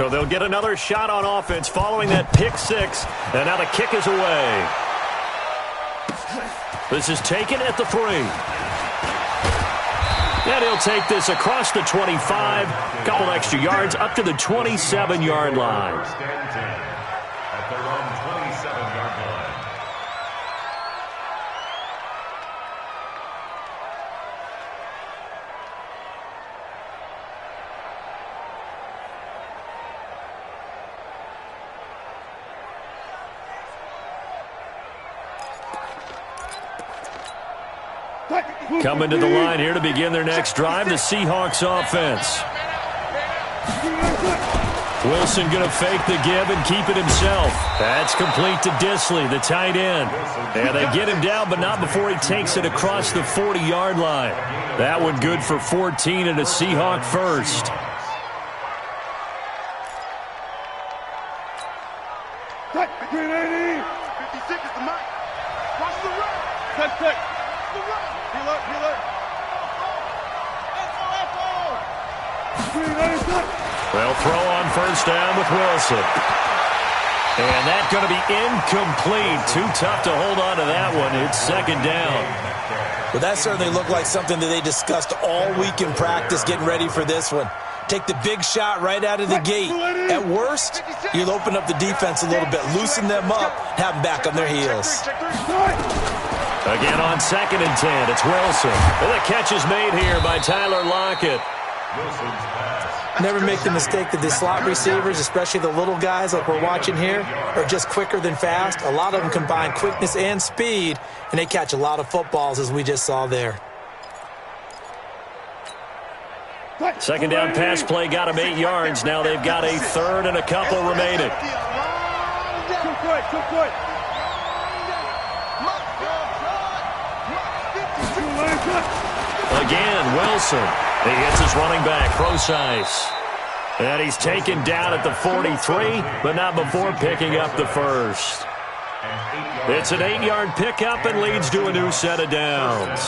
So they'll get another shot on offense following that pick six. And now the kick is away. This is taken at the 3. And he'll take this across the 25. Couple extra yards up to the 27-yard line. At their own 27-yard line. Coming to the line here to begin their next drive, the Seahawks offense. Wilson going to fake the give and keep it himself. That's complete to Dissly, the tight end. And they get him down, but not before he takes it across the 40-yard line. That one good for 14 and a Seahawk first. Green 80. 56 is the mic. Watch the run. Cut. The run. Healer. Well, throw on first down with Wilson. And that's going to be incomplete. Too tough to hold on to that one. It's second down. Well, that certainly looked like something that they discussed all week in practice getting ready for this one. Take the big shot right out of the gate. At worst, you'll open up the defense a little bit, loosen them up, have them back on their heels. Again on 2nd and 10, it's Wilson. And the catch is made here by Tyler Lockett. Never make the mistake that the slot receivers, especially the little guys like we're watching here, are just quicker than fast. A lot of them combine quickness and speed, and they catch a lot of footballs, as we just saw there. Second down pass play got him 8 yards. Now they've got a third and a couple remaining. Too quick. Again, Wilson. He hits his running back, Procise. And he's taken down at the 43, but not before picking up the first. It's an 8-yard pickup and leads to a new set of downs.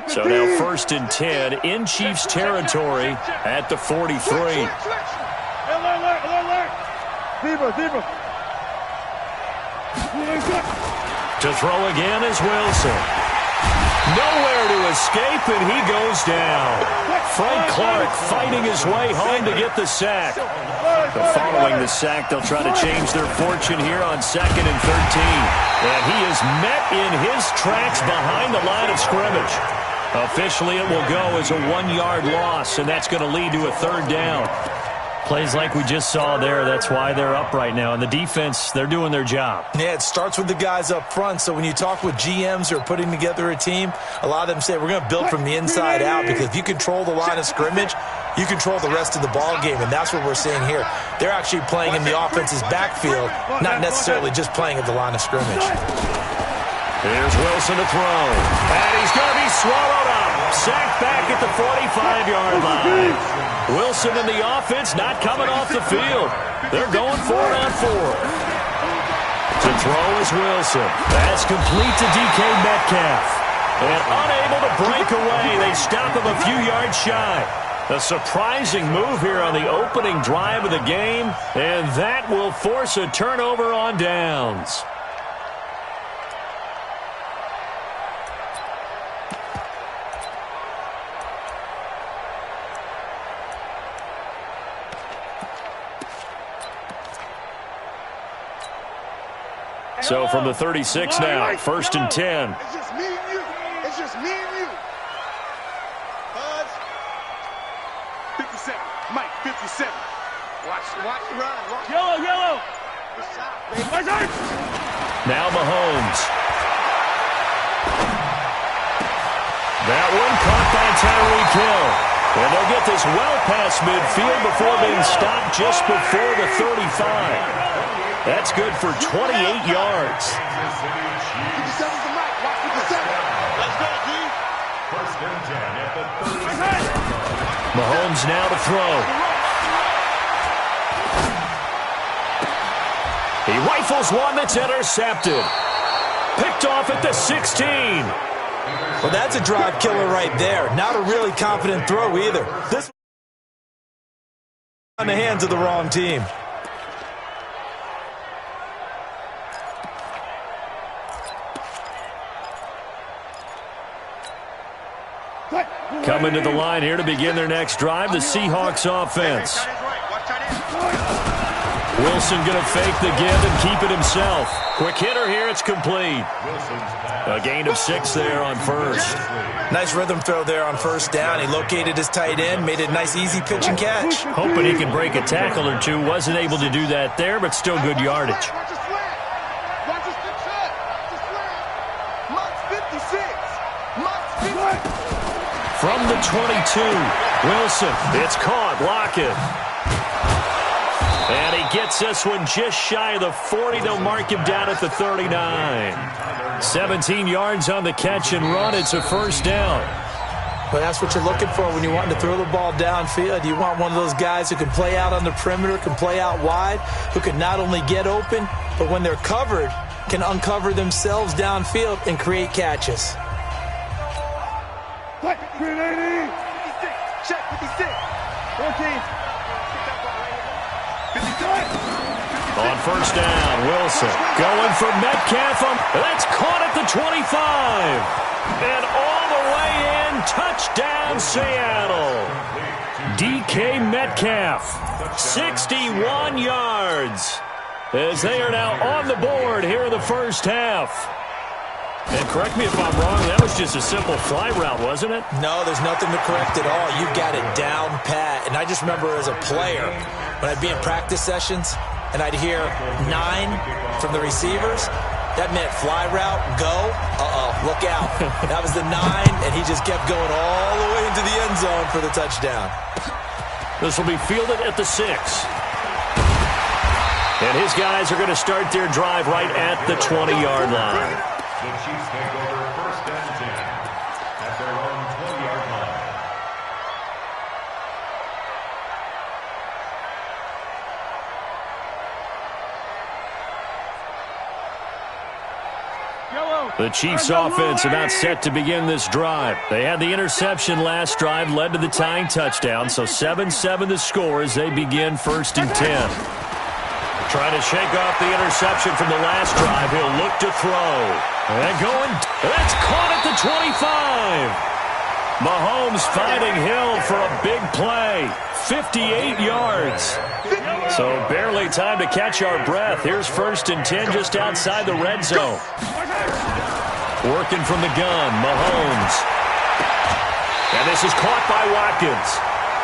So now 1st and 10 in Chiefs territory at the 43. Deeper. To throw again is Wilson. Nowhere to escape, and he goes down. Frank Clark fighting his way home to get the sack. Following the sack, they'll try to change their fortune here on 2nd and 13. And he is met in his tracks behind the line of scrimmage. Officially, it will go as a 1-yard loss, and that's going to lead to a third down. Plays like we just saw there, that's why they're up right now. And the defense, they're doing their job. Yeah, it starts with the guys up front. So when you talk with GMs who are putting together a team, a lot of them say we're going to build from the inside out, because if you control the line of scrimmage, you control the rest of the ball game, and that's what we're seeing here. They're actually playing in the offense's backfield, not necessarily just playing at the line of scrimmage. Here's Wilson to throw. And he's going to be swallowed up. Sacked back at the 45-yard line. Wilson and the offense not coming off the field. They're going for it on 4. To throw is Wilson. That's complete to DK Metcalf. And unable to break away, they stop him a few yards shy. A surprising move here on the opening drive of the game, and that will force a turnover on downs. So from the 36 now, 1st and 10. It's just me and you. It's just me and you. Buzz. 57. Mike, 57. Watch the run. Yellow. Now Mahomes. That one caught by Tyreek Hill. And they'll get this well past midfield before being stopped just before the 35. That's good for 28 yards. Mahomes now to throw. He rifles one that's intercepted. Picked off at the 16. Well, that's a drive killer right there. Not a really confident throw either. This on the hands of the wrong team. Coming to the line here to begin their next drive, the Seahawks offense. Wilson going to fake the give and keep it himself. Quick hitter here, it's complete. A gain of 6 there on first. Nice rhythm throw there on first down. He located his tight end, made it a nice easy pitch and catch. Hoping he can break a tackle or two. Wasn't able to do that there, but still good yardage. From the 22, Wilson, it's caught, Lockett. And he gets this one just shy of the 40. They'll mark him down at the 39. 17 yards on the catch and run. It's a first down. But that's what you're looking for when you want to throw the ball downfield. You want one of those guys who can play out on the perimeter, can play out wide, who can not only get open, but when they're covered, can uncover themselves downfield and create catches. Green 80. 56. Check 56. 14. On first down, Wilson going for Metcalf. That's caught at the 25. And all the way in, touchdown Seattle. DK Metcalf, 61 yards. As they are now on the board here in the first half. And correct me if I'm wrong, that was just a simple fly route, wasn't it? No, there's nothing to correct at all. You got it down pat. And I just remember as a player, when I'd be in practice sessions and I'd hear 9 from the receivers, that meant fly route, go, look out. That was the 9, and he just kept going all the way into the end zone for the touchdown. This will be fielded at the 6. And his guys are going to start their drive right at the 20-yard line. The Chiefs take over first and 10 at their own 20-yard line. The Chiefs offense about set to begin this drive. They had the interception last drive, led to the tying touchdown, so 7-7 the score as they begin first and 10. Trying to shake off the interception from the last drive. He'll look to throw. And going, that's caught at the 25. Mahomes fighting Hill for a big play. 58 yards. So barely time to catch our breath. Here's first and 10 just outside the red zone. Working from the gun, Mahomes. And this is caught by Watkins.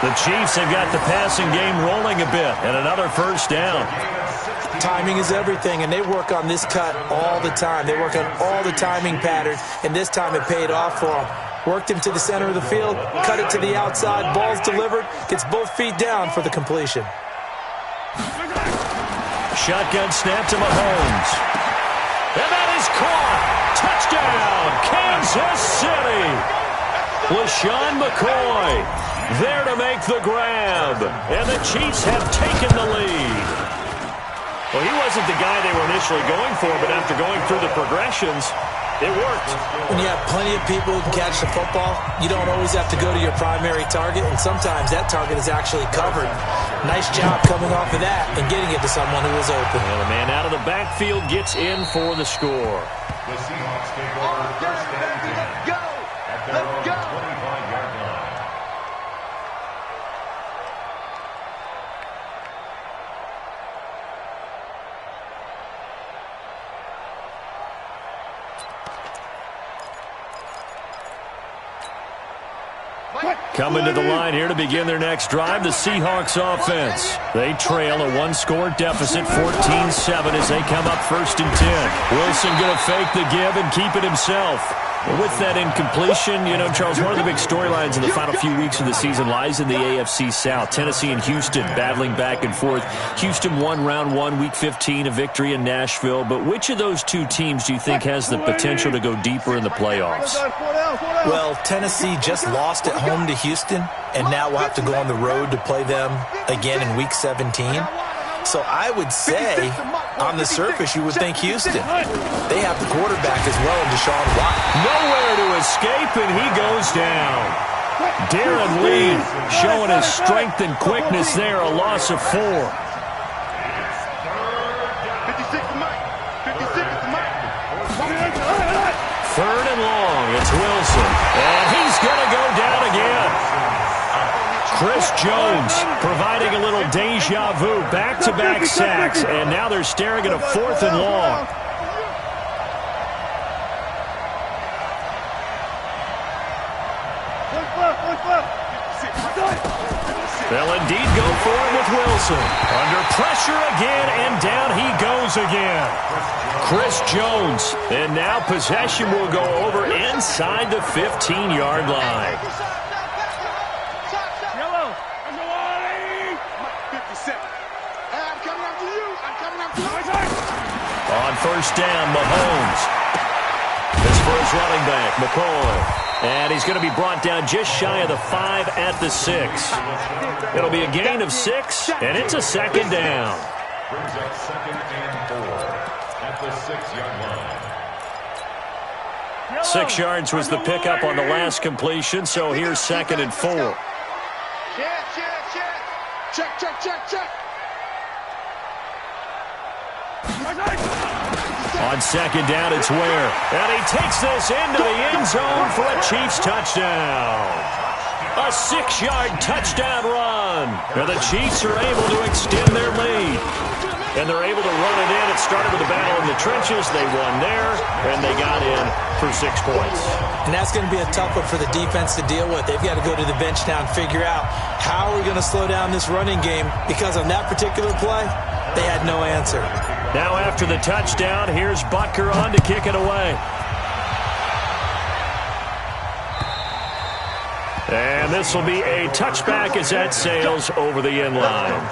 The Chiefs have got the passing game rolling a bit. And another first down. Timing is everything, and they work on this cut all the time. They work on all the timing patterns, and this time it paid off for them. Worked him to the center of the field, cut it to the outside, ball's delivered, gets both feet down for the completion. Shotgun snap to Mahomes. And that is caught. Touchdown, Kansas City. LaShawn McCoy there to make the grab. And the Chiefs have taken the lead. Well, he wasn't the guy they were initially going for, but after going through the progressions, it worked. When you have plenty of people who can catch the football, you don't always have to go to your primary target, and sometimes that target is actually covered. Nice job coming off of that and getting it to someone who was open. And the man out of the backfield gets in for the score. The Seahawks take over first and 10 at their own 25-yard line. Coming to the line here to begin their next drive, the Seahawks offense. They trail a one-score deficit, 14-7, as they come up first and 10. Wilson going to fake the give and keep it himself. With that incompletion, you know, Charles, one of the big storylines in the final few weeks of the season lies in the AFC South. Tennessee and Houston battling back and forth. Houston won round 1, week 15, a victory in Nashville. But which of those two teams do you think has the potential to go deeper in the playoffs? Well, Tennessee just lost at home to Houston, and now we'll have to go on the road to play them again in week 17. So I would say, on the surface, you would think Houston. They have the quarterback as well, Deshaun Watson. Nowhere to escape, and he goes down. Darren Lee showing his strength and quickness there, a loss of 4. 56 to Mike. 56 to Mike. Third and long, it's Wilson, and he's going to go down again. Chris Jones providing a little deja vu, back-to-back sacks, and now they're staring at a 4th and long. They'll indeed go for it with Wilson. Under pressure again, and down he goes again. Chris Jones, and now possession will go over inside the 15-yard line. On first down, Mahomes. This for his running back, McCoy. And he's going to be brought down just shy of the 5 at the 6. It'll be a gain of 6, and it's a 2nd down. Brings up 2nd and 4 at the 6-yard line. 6 yards was the pickup on the last completion, so here's 2nd and 4. Check. On 2nd down, it's Ware. And he takes this into the end zone for a Chiefs touchdown. A 6-yard touchdown run. And the Chiefs are able to extend their lead. And they're able to run it in. It started with a battle in the trenches. They won there, and they got in for 6 points. And that's going to be a tough one for the defense to deal with. They've got to go to the bench now and figure out how are we going to slow down this running game, because on that particular play, they had no answer. Now after the touchdown, here's Butker on to kick it away. And this will be a touchback as that sails over the end line.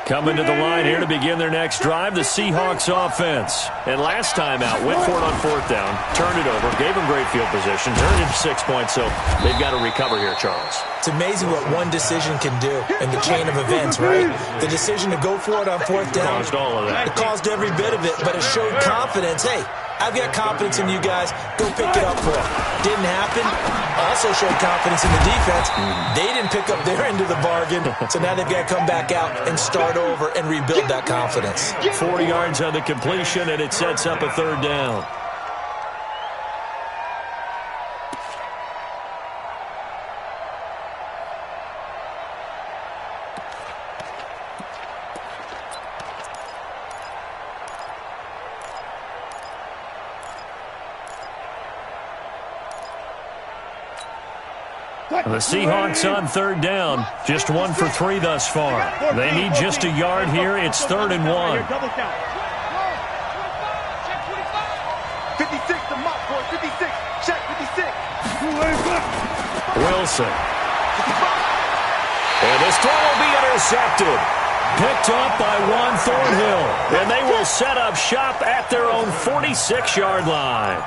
Coming to the line here to begin their next drive, the Seahawks offense. And last time out, went for it on 4th down, turned it over, gave them great field position, turned it to 6 points, so they've got to recover here, Charles. It's amazing what one decision can do in the chain of events, right? The decision to go for it on 4th down. Caused all of that. It caused every bit of it, but it showed confidence. Hey, I've got confidence in you guys. Go pick it up for them. Didn't happen. Also showed confidence in the defense. They didn't pick up their end of the bargain, so now they've got to come back out and start over and rebuild that confidence. 4 yards on the completion, and it sets up a 3rd down. The Seahawks on 3rd down, just 1 for 3 thus far. They need just a yard here. It's 3rd and 1. 56 to Mike, boy. 56. Check 56. Wilson. And this throw will be intercepted. Picked up by Juan Thornhill. And they will set up shop at their own 46-yard line.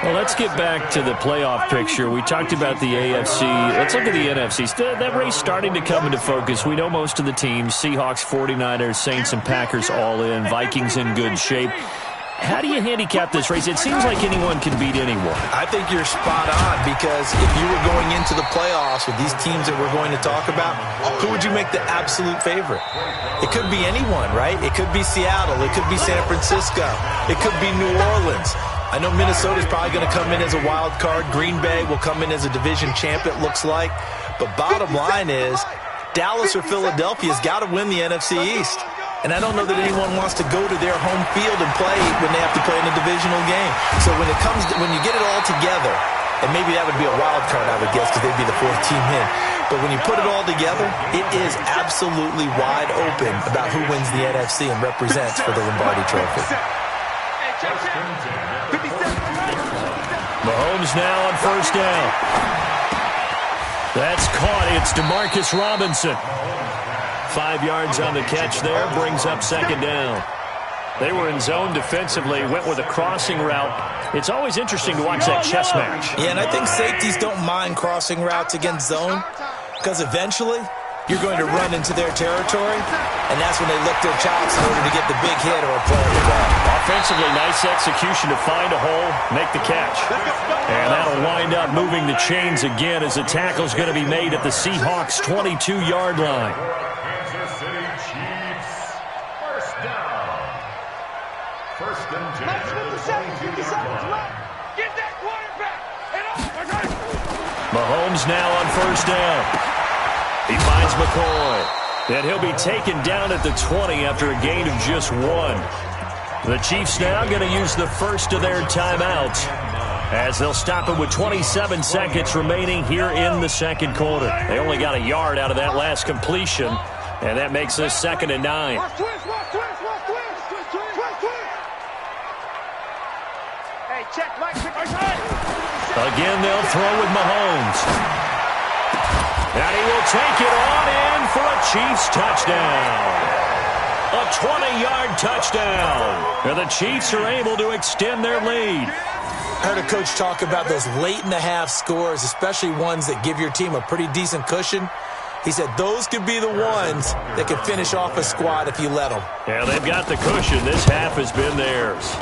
Well, let's get back to the playoff picture. We talked about the AFC. Let's look at the NFC. That race starting to come into focus. We know most of the teams, Seahawks, 49ers, Saints, and Packers all in. Vikings in good shape. How do you handicap this race? It seems like anyone can beat anyone. I think you're spot on, because if you were going into the playoffs with these teams that we're going to talk about, who would you make the absolute favorite? It could be anyone, right? It could be Seattle. It could be San Francisco. It could be New Orleans. I know Minnesota's probably going to come in as a wild card. Green Bay will come in as a division champ, it looks like. But bottom line is, Dallas or Philadelphia's got to win the NFC East. And I don't know that anyone wants to go to their home field and play when they have to play in a divisional game. So when you get it all together, and maybe that would be a wild card, I would guess, because they'd be the 4th team in. But when you put it all together, it is absolutely wide open about who wins the NFC and represents for the Lombardi Trophy. Mahomes now on 1st down. That's caught. It's Demarcus Robinson. 5 yards on the catch there, brings up 2nd down. They were in zone defensively, went with a crossing route. It's always interesting to watch that chess match. Yeah, and I think safeties don't mind crossing routes against zone because eventually you're going to run into their territory, and that's when they lick their chops in order to get the big hit or a play on the ball. Offensively, nice execution to find a hole, make the catch. And that'll wind up moving the chains again as the tackle's going to be made at the Seahawks' 22-yard line. Kansas City Chiefs, first down. First and 10 at the 22-yard line. Get that quarterback. Mahomes now on first down. He finds McCoy. And he'll be taken down at the 20 after a gain of just 1. The Chiefs now going to use the first of their timeouts as they'll stop it with 27 seconds remaining here in the second quarter. They only got a yard out of that last completion, and that makes this 2nd and 9. Again, they'll throw with Mahomes. And he will take it on in for a Chiefs touchdown. A 20-yard touchdown. And the Chiefs are able to extend their lead. I heard a coach talk about those late-in-the-half scores, especially ones that give your team a pretty decent cushion. He said those could be the ones that could finish off a squad if you let them. Yeah, they've got the cushion. This half has been theirs.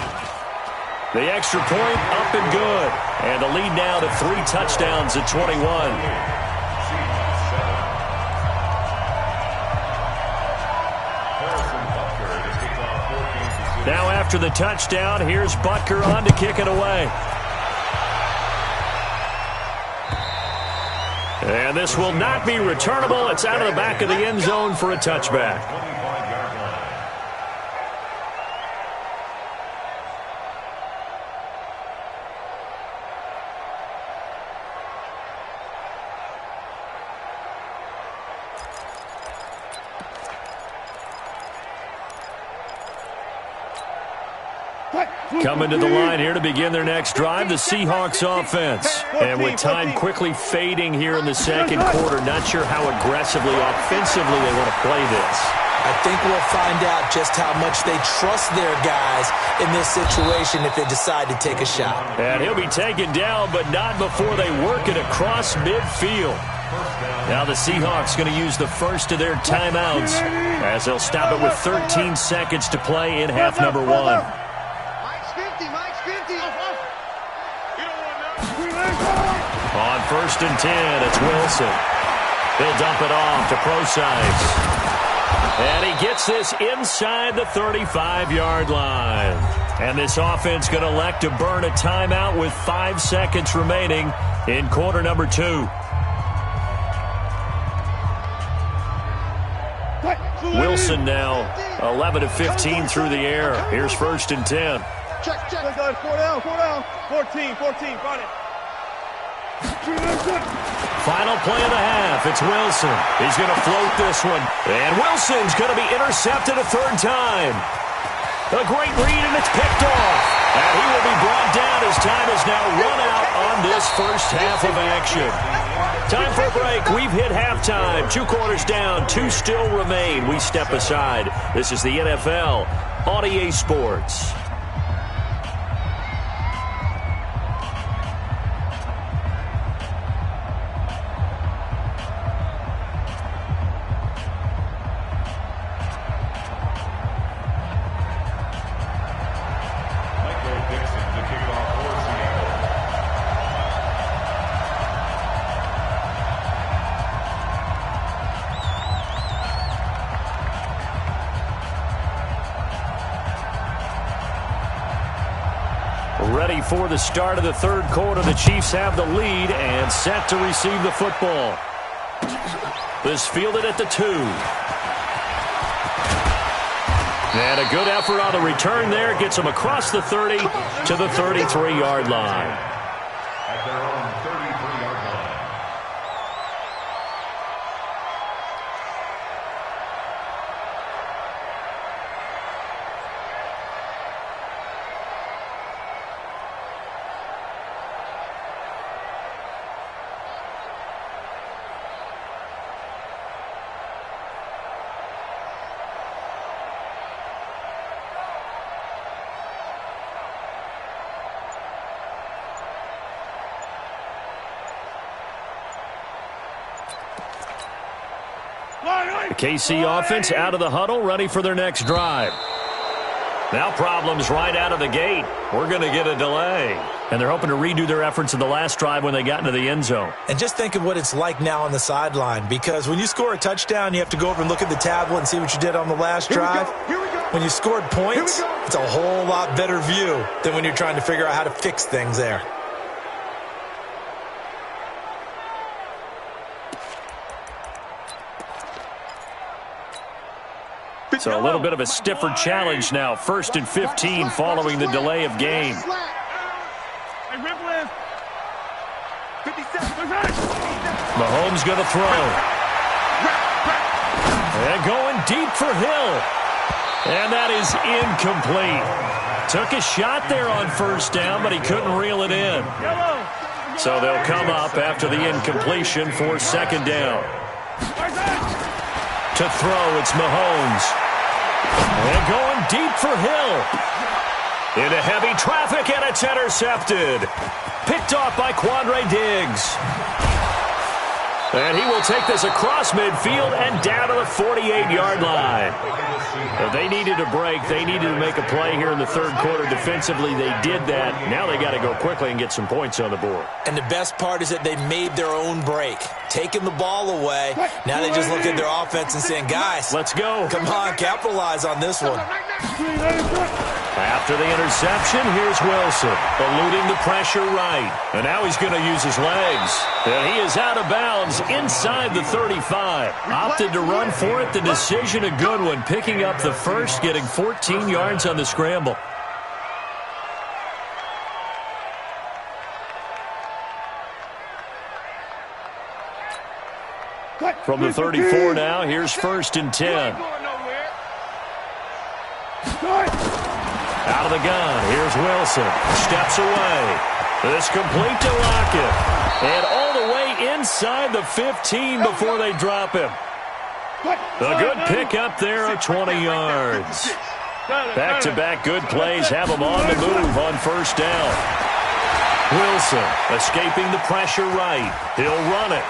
The extra point up and good. And the lead now to 3 touchdowns at 21. Now after the touchdown, here's Butker on to kick it away. And this will not be returnable. It's out of the back of the end zone for a touchback. Coming to the line here to begin their next drive, the Seahawks offense. And with time quickly fading here in the second quarter, not sure how aggressively, offensively they want to play this. I think we'll find out just how much they trust their guys in this situation if they decide to take a shot. And he'll be taken down, but not before they work it across midfield. Now the Seahawks going to use the first of their timeouts as they'll stop it with 13 seconds to play in half number 1. On first and 10, it's Wilson. He'll dump it off to Procise. And he gets this inside the 35-yard line. And this offense going to elect to burn a timeout with 5 seconds remaining in quarter number 2. Wilson now 11 of 15 through the air. Here's first and 10. Check. 4 down. 14, got it. Final play of the half. It's Wilson. He's going to float this one. And Wilson's going to be intercepted a 3rd time. A great read, and it's picked off. And he will be brought down as time has now run out on this first half of action. Time for a break. We've hit halftime. 2 quarters down. 2 still remain. We step aside. This is the NFL on EA Sports. Ready for the start of the 3rd quarter. The Chiefs have the lead and set to receive the football. This fielded at the 2. And a good effort on the return there. Gets them across the 30 to the 33-yard line. At their own 33-yard line. The KC offense out of the huddle, ready for their next drive. Now problems right out of the gate. We're going to get a delay. And they're hoping to redo their efforts in the last drive when they got into the end zone. And just think of what it's like now on the sideline, because when you score a touchdown, you have to go over and look at the tablet and see what you did on the last drive. When you scored points, it's a whole lot better view than when you're trying to figure out how to fix things there. So a little bit of a stiffer challenge now. 1st and 15 following the delay of game. Mahomes going to throw. And going deep for Hill. And that is incomplete. Took a shot there on 1st down, but he couldn't reel it in. So they'll come up after the incompletion for 2nd down. To throw, it's Mahomes. And going deep for Hill. Into heavy traffic, and it's intercepted. Picked off by Quandre Diggs. And he will take this across midfield and down to the 48-yard line. If they needed a break, they needed to make a play here in the 3rd quarter. Defensively, they did that. Now they got to go quickly and get some points on the board. And the best part is that they made their own break. Taking the ball away. Now they just look at their offense and saying, guys, let's go. Come on, capitalize on this one. After the interception, here's Wilson, eluding the pressure right. And now he's going to use his legs. And he is out of bounds inside the 35. Opted to run for it. The decision a good one. Picking up the first, getting 14 yards on the scramble. From the 34 now, here's 1st and 10. Out of the gun, here's Wilson. Steps away. This complete to Lockett. And all the way inside the 15 before they drop him. A good pick up there of 20 yards. Back-to-back good plays have him on the move on 1st down. Wilson escaping the pressure right. He'll run it.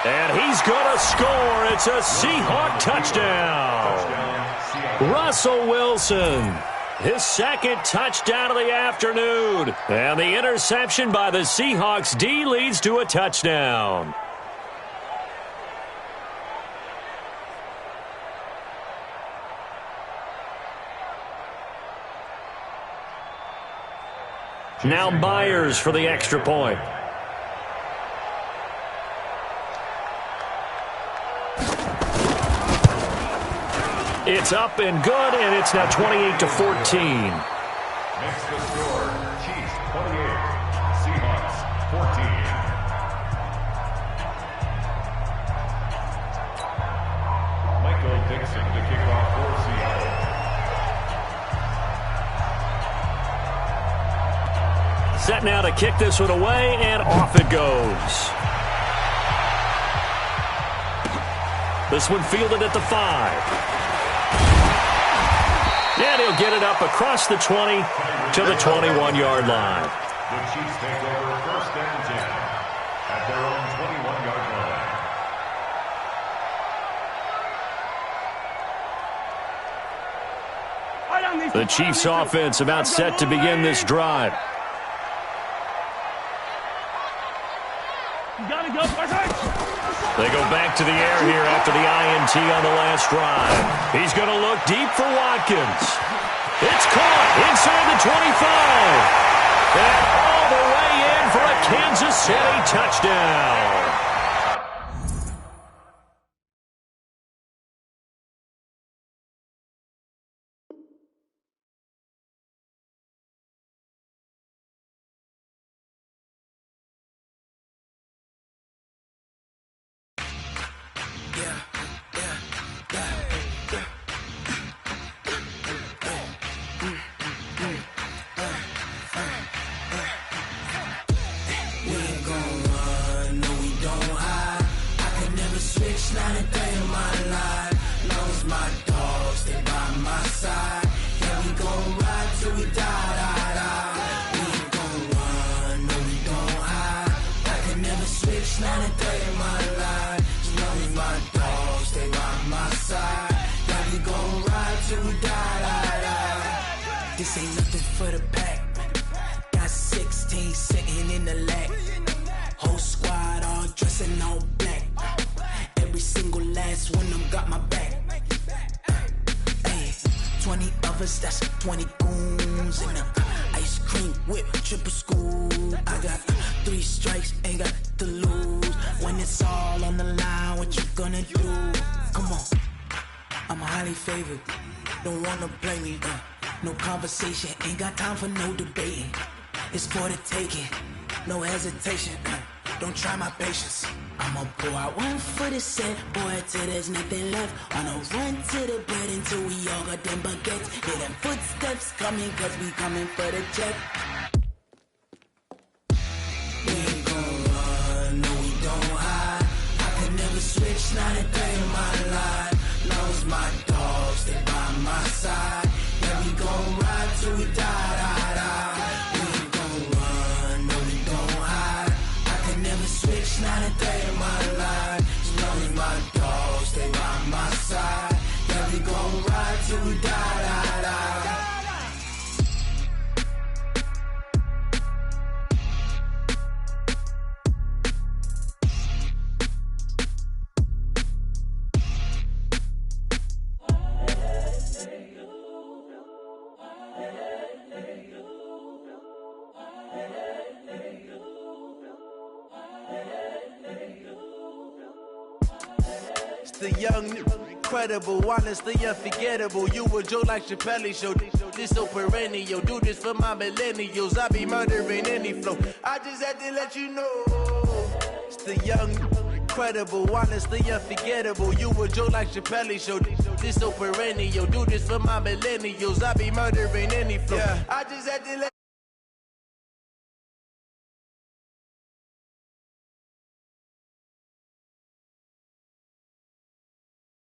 And he's going to score. It's a Seahawk touchdown. Russell Wilson, his 2nd touchdown of the afternoon. And the interception by the Seahawks D leads to a touchdown. Now Myers for the extra point. It's up and good, and it's now 28-14. Makes the score, Chiefs 28, Seahawks 14. Michael Dixon to kick off for Seattle. Set now to kick this one away, and off it goes. This one fielded at the 5. And he'll get it up across the 20 to the 21-yard line. The Chiefs take over 1st and 10 at their own 21-yard line. The Chiefs offense about set to begin this drive. They go back to the air here after the INT on the last drive. He's going to look deep for Watkins. It's caught inside the 25. And all the way in for a Kansas City touchdown. This ain't nothing for the pack. Got 16 sitting in the lap. Whole squad all dressing all black. Every single last one of them got my back. Hey, 20 of us, that's 20 goons in the ice cream whip, triple scoop. I got 3 strikes, ain't got to lose. When it's all on the line, what you gonna do? Come on, I'm highly favored. Don't wanna play me, no conversation, ain't got time for no debating. It's for the taking, no hesitation. Don't try my patience. I'ma pull out one for the set, boy, till there's nothing left. On a run to the bed until we all got them baguettes. Hear them footsteps coming, cause we coming for the check. We ain't gon' run, no we don't hide. I could never switch, not a day in my life. Long as my dogs, they by my side. Yeah, we gon' ride till we die. We ain't gon' run, no we don't hide. I could never switch, not a day in my life. As long as my dogs, they by my side. Yeah, we gon' ride till we die. The young, incredible, honestly unforgettable. You a Joe like Chappelle show. This so perennial. Do this for my millennials. I be murdering any flow. I just had to let you know. It's the young, incredible, honestly unforgettable. You a Joe like Chappelle show. This so perennial. Do this for my millennials. I be murdering any flow. I just had to let